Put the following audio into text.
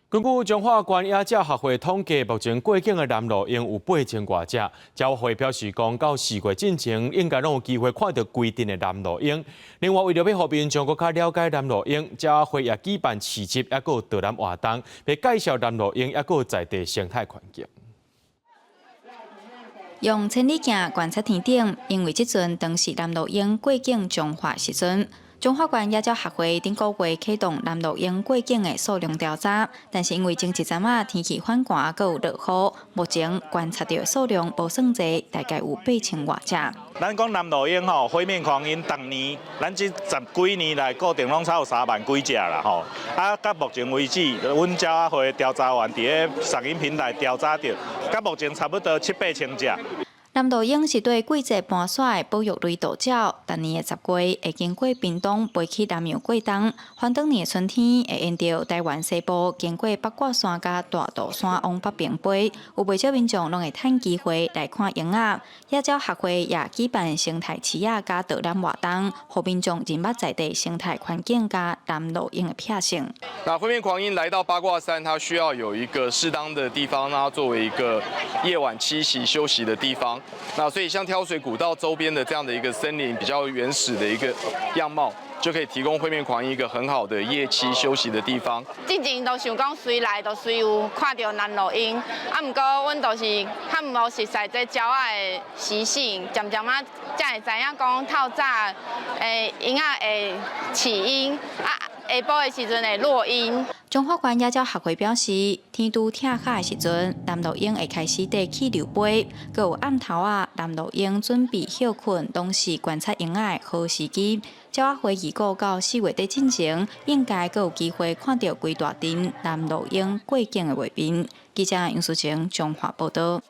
根据中华关野鸟学会统计，目前过境的南路鹰有8000多只。教会表示，讲到4月进前，应该拢有机会看到规定的南路鹰。另外，为了要让民众更加了解南路鹰，教会也举办市集，也有导览活动，来介绍南路鹰，也有在地生态环境。用千里镜观察天顶，因为即阵当时南路鹰过境中华时阵。中华关野鸟学会顶个月启动南路鹰过境的数量调查，但是因为前一阵天气反寒，佮有落雨，目前观察到的数量无算侪，大概有8000多只。咱讲南路鹰吼，灰面狂鹰，逐年咱这10几年来固定拢超有3万几只啦吼。到目前为止，阮鸟仔会调查员伫个赏鹰平台调查到，到目前差不多7、8千只。南路鹰是对季节搬徙的保育类独鸟，逐年的10月会经过屏东飞去南洋过冬，反当年的春天会沿着台湾西部经过八卦山甲大肚山往北边飞，有不少民众拢会趁机会来看鹰仔。野鸟学会也举办生态市仔甲导览活动，让民众认捌在地生态环境甲南路鹰的特性。那灰面狂鹰来到八卦山，它需要有一个适当的地方，让它作为一个夜晚栖息休息的地方。那所以像挑水古道周边的这样的一个森林，比较原始的一个样貌，就可以提供灰面狂鹰一个很好的夜栖休息的地方。之前都想讲随来就随有看到南路鹰，毋过阮就是较无熟悉这鸟仔的习性，渐渐才会知影讲透早鹰仔会起鹰，下晡的时阵会落鹰。中华关野鸟学会表示，天拄拆下的时阵，南路鹰会开始地起流飞，佮有暗头南路鹰准备休困，拢是观察鹰仔的好时机。鸟仔会预估到4月底进前，应该佮有机会看到规大阵南路鹰过境的画面。记者杨淑晴，中华报道。